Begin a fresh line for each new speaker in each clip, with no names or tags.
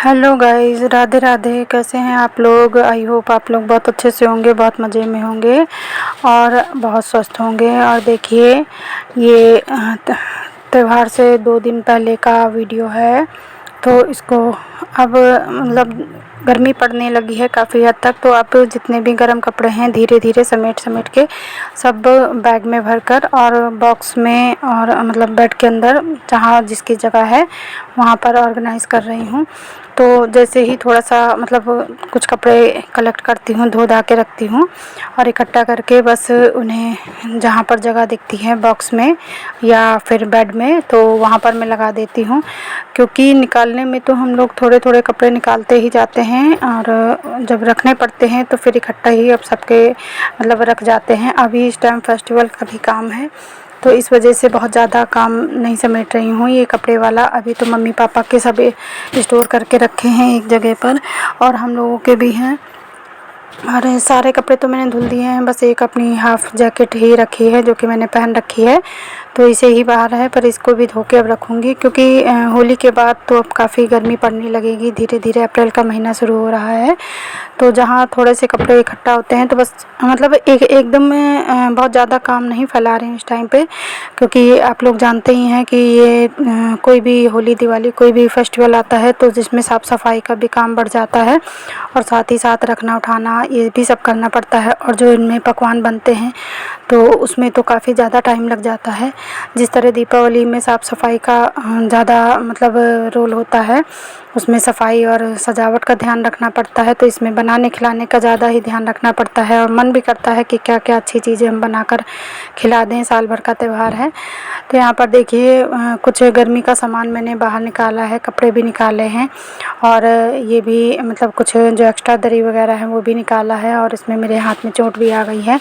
Hello guys, Radhe Radhe. कैसे हैं आप लोग? आई होप आप लोग बहुत अच्छे से होंगे, बहुत मज़े में होंगे और बहुत स्वस्थ होंगे। और देखिए, ये त्यौहार से 2 दिन पहले का वीडियो है। तो इसको अब मतलब गर्मी पड़ने लगी है काफ़ी हद तक, तो आप जितने भी गर्म कपड़े हैं धीरे धीरे समेट समेट के सब बैग में भरकर और बॉक्स में और मतलब बेड के अंदर जहाँ जिसकी जगह है वहाँ पर ऑर्गेनाइज़ कर रही हूँ। तो जैसे ही थोड़ा सा मतलब कुछ कपड़े कलेक्ट करती हूँ, धो धा के रखती हूँ और इकट्ठा करके बस उन्हें जहाँ पर जगह दिखती है बॉक्स में या फिर बेड में, तो वहाँ पर मैं लगा देती हूँ। क्योंकि निकालने में तो हम लोग थोड़े थोड़े कपड़े निकालते ही जाते हैं और जब रखने पड़ते हैं तो फिर इकट्ठा ही अब सबके मतलब रख जाते हैं। अभी इस टाइम फेस्टिवल का भी काम है, तो इस वजह से बहुत ज़्यादा काम नहीं समेट रही हूँ ये कपड़े वाला। अभी तो मम्मी पापा के सब स्टोर करके रखे हैं एक जगह पर और हम लोगों के भी हैं। और सारे कपड़े तो मैंने धुल दिए हैं, बस एक अपनी हाफ़ जैकेट ही रखी है जो कि मैंने पहन रखी है, तो इसे ही बाहर है। पर इसको भी धो के अब रखूँगी क्योंकि होली के बाद तो अब काफ़ी गर्मी पड़ने लगेगी। धीरे धीरे अप्रैल का महीना शुरू हो रहा है, तो जहाँ थोड़े से कपड़े इकट्ठा होते हैं तो बस मतलब एकदम बहुत ज़्यादा काम नहीं फैला रहे हैं इस टाइम पे। क्योंकि आप लोग जानते ही हैं कि ये कोई भी होली दिवाली कोई भी फेस्टिवल आता है तो जिसमें साफ़ सफाई का भी काम बढ़ जाता है और साथ ही साथ रखना उठाना ये भी सब करना पड़ता है। और जो इनमें पकवान बनते हैं तो उसमें तो काफ़ी ज़्यादा टाइम लग जाता है। जिस तरह दीपावली में साफ़ सफाई का ज़्यादा मतलब रोल होता है, उसमें सफाई और सजावट का ध्यान रखना पड़ता है, तो इसमें बनाने खिलाने का ज़्यादा ही ध्यान रखना पड़ता है। और मन भी करता है कि क्या क्या अच्छी चीज़ें हम बनाकर खिला दें, साल भर का त्यौहार है। तो यहाँ पर देखिए कुछ गर्मी का सामान मैंने बाहर निकाला है, कपड़े भी निकाले हैं और ये भी मतलब कुछ जो एक्स्ट्रा दरी वगैरह है वो भी निकाला है। और इसमें मेरे हाथ में चोट भी आ गई है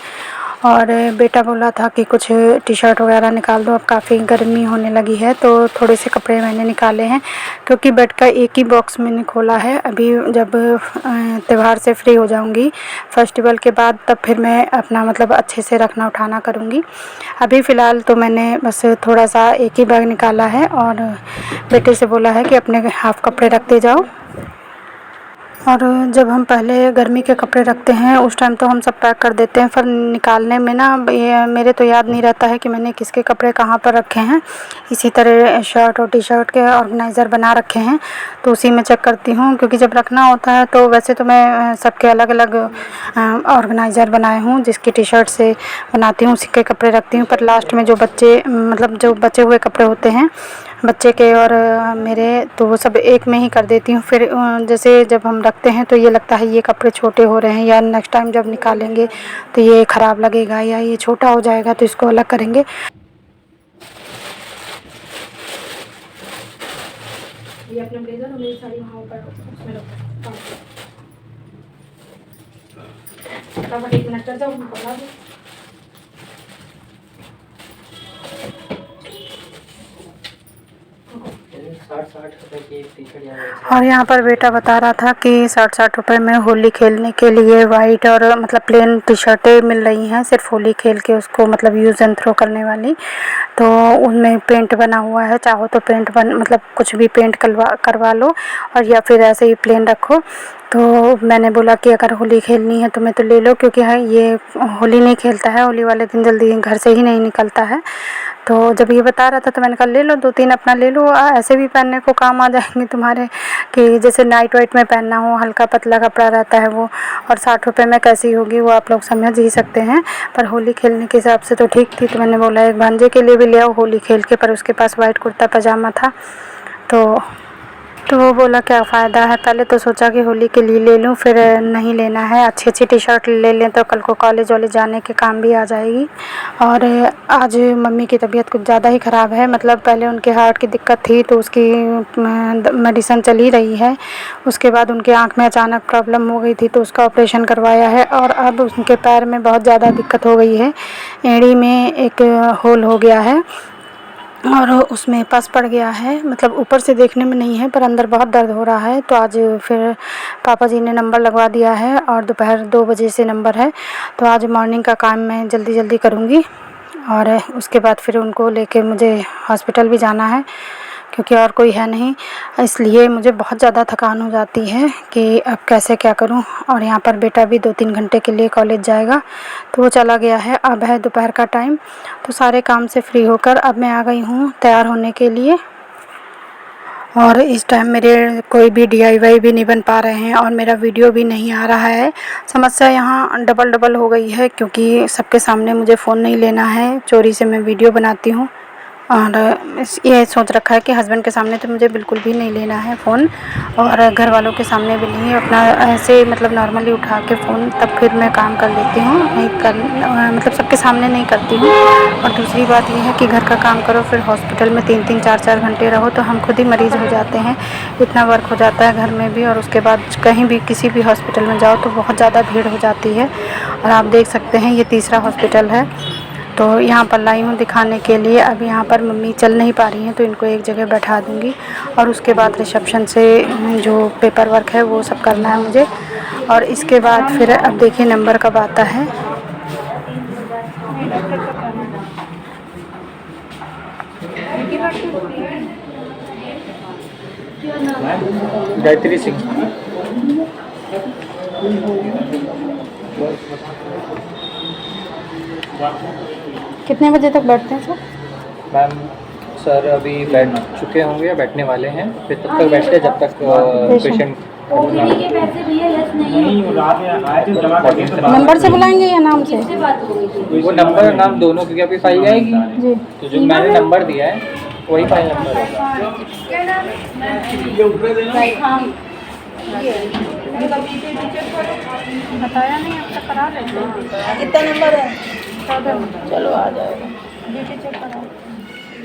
और बेटा बोला था कि कुछ टी शर्ट वगैरह निकाल दो, अब काफ़ी गर्मी होने लगी है। तो थोड़े से कपड़े मैंने निकाले हैं क्योंकि बेड का एक ही बॉक्स मैंने खोला है। अभी जब त्यौहार से फ्री हो जाऊंगी फेस्टिवल के बाद तब फिर मैं अपना मतलब अच्छे से रखना उठाना करूंगी। अभी फ़िलहाल तो मैंने बस थोड़ा सा एक ही बैग निकाला है और बेटे से बोला है कि अपने हाफ कपड़े रखते जाओ। और जब हम पहले गर्मी के कपड़े रखते हैं उस टाइम तो हम सब पैक कर देते हैं, फिर निकालने में ना ये मेरे तो याद नहीं रहता है कि मैंने किसके कपड़े कहाँ पर रखे हैं। इसी तरह शर्ट और टी शर्ट के ऑर्गेनाइज़र बना रखे हैं तो उसी में चेक करती हूँ। क्योंकि जब रखना होता है तो वैसे तो मैं सबके अलग अलग ऑर्गेनाइज़र बनाए हूँ, जिसकी टी शर्ट से बनाती हूँ उसी के कपड़े रखती हूँ। पर लास्ट में जो बच्चे मतलब जो बचे हुए कपड़े होते हैं बच्चे के और मेरे, तो वो सब एक में ही कर देती हूँ। फिर जैसे जब हम रखते हैं तो ये लगता है ये कपड़े छोटे हो रहे हैं या नेक्स्ट टाइम जब निकालेंगे तो ये ख़राब लगेगा या ये छोटा हो जाएगा तो इसको अलग करेंगे। ये अपना ब्लेज़र और मेरी साड़ी वहाँ ऊपर उसमें रखो, फटाफट 1 मिनट कर जाओ, पकड़ा दो। और यहाँ पर बेटा बता रहा था कि 60-60 रुपये में होली खेलने के लिए वाइट और मतलब प्लेन टी शर्टें मिल रही हैं, सिर्फ होली खेल के उसको मतलब यूज़ एंड थ्रो करने वाली। तो उनमें पेंट बना हुआ है, चाहो तो पेंट मतलब कुछ भी पेंट करवा लो और या फिर ऐसे ही प्लेन रखो। तो मैंने बोला कि अगर होली खेलनी है तो मैं तो ले लो, क्योंकि है ये होली नहीं खेलता है, होली वाले दिन जल्दी घर से ही नहीं निकलता है। तो जब ये बता रहा था तो मैंने कहा ले लो 2-3 अपना ले लो, ऐसे भी पहनने को काम आ जाएंगे तुम्हारे, कि जैसे नाइट वाइट में पहनना हो, हल्का पतला कपड़ा रहता है वो। और 60 रुपये में कैसी होगी वो आप लोग समझ ही सकते हैं, पर होली खेलने के हिसाब से तो ठीक थी। तो मैंने बोला एक भांजे के लिए भी ले आओ होली खेल के, पर उसके पास वाइट कुर्ता पजामा था तो वो बोला क्या फ़ायदा है, पहले तो सोचा कि होली के लिए ले लूँ, फिर नहीं लेना है, अच्छी अच्छी टी शर्ट ले लें तो कल को कॉलेज वॉलेज जाने के काम भी आ जाएगी। और आज मम्मी की तबीयत कुछ ज़्यादा ही ख़राब है, मतलब पहले उनके हार्ट की दिक्कत थी तो उसकी मेडिसिन चल ही रही है। उसके बाद उनके आँख में अचानक प्रॉब्लम हो गई थी तो उसका ऑपरेशन करवाया है और अब उनके पैर में बहुत ज़्यादा दिक्कत हो गई है, एड़ी में एक होल हो गया है और उसमें पस पड़ गया है। मतलब ऊपर से देखने में नहीं है पर अंदर बहुत दर्द हो रहा है। तो आज फिर पापा जी ने नंबर लगवा दिया है और दोपहर 2 बजे से नंबर है, तो आज मॉर्निंग का काम मैं जल्दी जल्दी करूँगी और उसके बाद फिर उनको लेके मुझे हॉस्पिटल भी जाना है, क्योंकि और कोई है नहीं, इसलिए मुझे बहुत ज़्यादा थकान हो जाती है कि अब कैसे क्या करूं। और यहाँ पर बेटा भी 2-3 घंटे के लिए कॉलेज जाएगा, तो वो चला गया है। अब है दोपहर का टाइम, तो सारे काम से फ्री होकर अब मैं आ गई हूँ तैयार होने के लिए। और इस टाइम मेरे कोई भी DIY भी नहीं बन पा रहे हैं और मेरा वीडियो भी नहीं आ रहा है। समस्या यहाँ डबल हो गई है, क्योंकि सबके सामने मुझे फ़ोन नहीं लेना है, चोरी से मैं वीडियो बनाती हूँ। और ये सोच रखा है कि हस्बैंड के सामने तो मुझे बिल्कुल भी नहीं लेना है फ़ोन, और घर वालों के सामने भी नहीं। अपना ऐसे मतलब नॉर्मली उठा के फ़ोन तब फिर मैं काम कर लेती हूँ, नहीं कर मतलब सबके सामने नहीं करती हूँ। और दूसरी बात ये है कि घर का काम करो, फिर हॉस्पिटल में 3-3 4-4 घंटे रहो, तो हम खुद ही मरीज़ हो जाते हैं। इतना वर्क हो जाता है घर में भी, और उसके बाद कहीं भी किसी भी हॉस्पिटल में जाओ तो बहुत ज़्यादा भीड़ हो जाती है। और आप देख सकते हैं ये तीसरा हॉस्पिटल है, तो यहाँ पर लाई हूँ दिखाने के लिए। अब यहाँ पर मम्मी चल नहीं पा रही हैं, तो इनको एक जगह बैठा दूँगी, और उसके बाद रिसेप्शन से जो पेपर वर्क है वो सब करना है मुझे। और इसके बाद फिर अब देखिए नंबर कब आता है।
गायत्री सिंह।
कितने बजे तक बैठते हैं सर?
मैम सर अभी बैठ चुके होंगे या बैठने वाले हैं, फिर तब तक बैठते जब तक पेशेंट।
नंबर से बुलाएंगे या नाम से?
वो नंबर नाम दोनों, क्योंकि अभी फाइल जाएगी
जी,
तो जो मैंने नंबर दिया है वही फाइल नंबर होगा।
बताया नहीं, अब तक करा लेते हैं।
कितना नंबर है?
चलो आ जाएगा।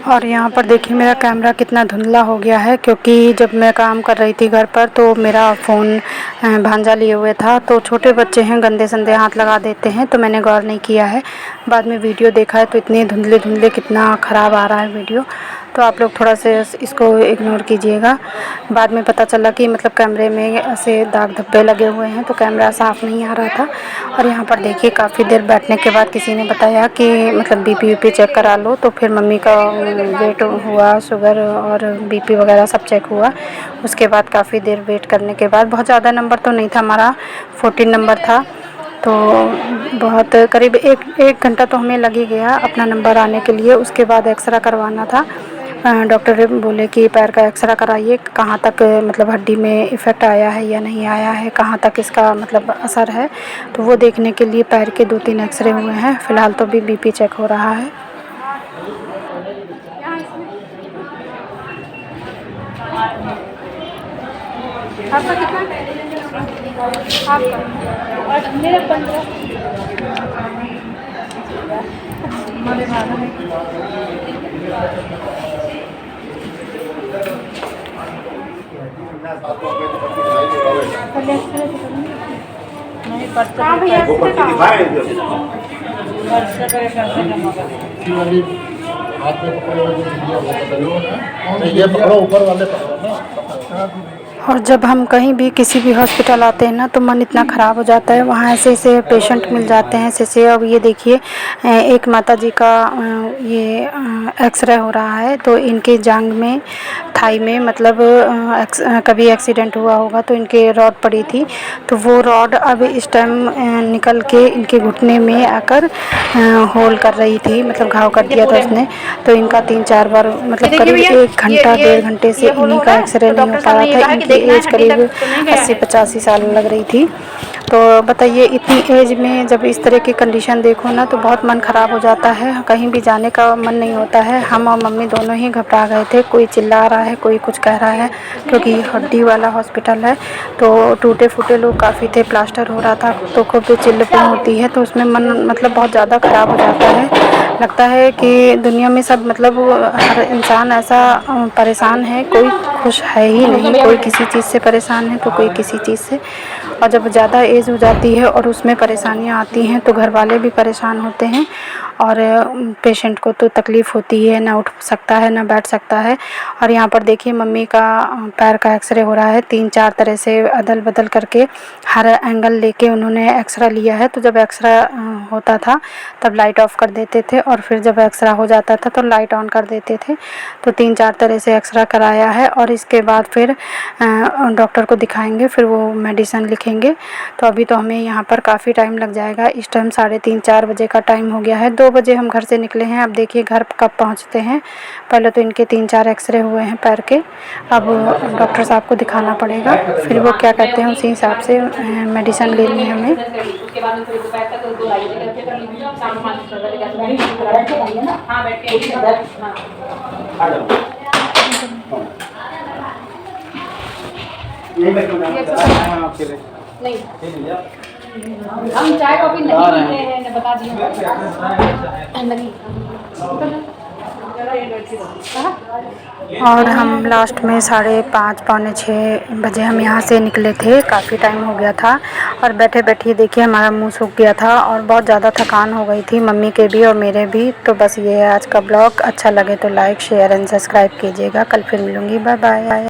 और यहाँ पर देखिए मेरा कैमरा कितना धुंधला हो गया है, क्योंकि जब मैं काम कर रही थी घर पर तो मेरा फ़ोन भांजा लिए हुए था। तो छोटे बच्चे हैं, गंदे संदे हाथ लगा देते हैं, तो मैंने गौर नहीं किया है। बाद में वीडियो देखा है तो इतने धुंधले कितना ख़राब आ रहा है वीडियो, तो आप लोग थोड़ा से इसको इग्नोर कीजिएगा। बाद में पता चला कि मतलब कैमरे में ऐसे दाग धब्बे लगे हुए हैं, तो कैमरा साफ़ नहीं आ रहा था। और यहाँ पर देखिए काफ़ी देर बैठने के बाद किसी ने बताया कि मतलब BP चेक करा लो, तो फिर मम्मी का वेट हुआ, शुगर और BP वगैरह सब चेक हुआ। उसके बाद काफ़ी देर वेट करने के बाद, बहुत ज़्यादा नंबर तो नहीं था हमारा, 14 नंबर था, तो बहुत करीब एक घंटा तो हमें लग ही गया अपना नंबर आने के लिए। उसके बाद एक्सरा करवाना था। डॉक्टर बोले कि पैर का एक्सरा कराइए, कहाँ तक मतलब हड्डी में इफ़ेक्ट आया है या नहीं आया है, कहाँ तक इसका मतलब असर है, तो वो देखने के लिए पैर के 2-3 एक्सरे हुए हैं। फ़िलहाल तो भी BP चेक हो रहा है। आपका कितना? आपका मेरा 15। हाँ भैया,
ये पकड़ो, ऊपर वाले पकड़ो ना।
और जब हम कहीं भी किसी भी हॉस्पिटल आते हैं ना, तो मन इतना ख़राब हो जाता है। वहाँ ऐसे पेशेंट मिल जाते हैं ऐसे। अब ये देखिए एक माताजी का ये एक्सरे हो रहा है, तो इनके जांघ में, थाई में मतलब कभी एक्सीडेंट हुआ होगा तो इनके रॉड पड़ी थी, तो वो रॉड अब इस टाइम निकल के इनके घुटने में आकर होल कर रही थी, मतलब घाव कर दिया था उसने। तो इनका 3-4 बार मतलब करीब 1 घंटा 1.5 घंटे से इन्हीं का एक्सरे नहीं हो पा रहा था। इनकी एज करीब 80-85 साल लग रही थी। तो बताइए इतनी एज में जब इस तरह की कंडीशन देखो ना, तो बहुत मन ख़राब हो जाता है, कहीं भी जाने का मन नहीं होता है। हम और मम्मी दोनों ही घबरा गए थे, कोई चिल्ला रहा है, कोई कुछ कह रहा है, क्योंकि हड्डी वाला हॉस्पिटल है, तो टूटे फूटे लोग काफ़ी थे, प्लास्टर हो रहा था, तो खूब चिल्लपन होती है, तो उसमें मन मतलब बहुत ज़्यादा ख़राब हो जाता है। लगता है कि दुनिया में सब मतलब हर इंसान ऐसा परेशान है, कोई खुश है ही नहीं, कोई किसी चीज़ से परेशान है तो कोई किसी चीज़ से। और जब ज़्यादा एज हो जाती है और उसमें परेशानियाँ आती हैं तो घर वाले भी परेशान होते हैं और पेशेंट को तो तकलीफ़ होती है, ना उठ सकता है ना बैठ सकता है। और यहाँ पर देखिए मम्मी का पैर का एक्सरे हो रहा है, 3-4 तरह से अदल बदल करके हर एंगल लेके उन्होंने एक्सरा लिया है। तो जब एक्सरा होता था तब लाइट ऑफ कर देते थे और फिर जब एक्सरा हो जाता था तो लाइट ऑन कर देते थे। तो 3-4 तरह से एक्सरा कराया है और इसके बाद फिर डॉक्टर को दिखाएंगे, फिर वो मेडिसिन लिखेंगे। तो अभी तो हमें यहाँ पर काफ़ी टाइम लग जाएगा। इस टाइम 3:30-4 बजे का टाइम हो गया है। 2 बजे हम घर से निकले हैं। अब देखिए घर कब पहुँचते हैं। पहले तो इनके 3-4 एक्सरे हुए हैं पैर के, अब डॉक्टर साहब को दिखाना पड़ेगा, फिर वो क्या कहते हैं उसी हिसाब से मेडिसिन लेनी है हमें।
हम चाय कॉफी नहीं पीते हैं, बता दिए
और हम लास्ट में 5:30 पौने 6 बजे हम यहाँ से निकले थे। काफ़ी टाइम हो गया था और बैठे बैठे देखिए हमारा मुंह सूख गया था और बहुत ज़्यादा थकान हो गई थी, मम्मी के भी और मेरे भी। तो बस ये है आज का ब्लॉग। अच्छा लगे तो लाइक शेयर एंड सब्सक्राइब कीजिएगा। कल फिर मिलूँगी। Bye bye.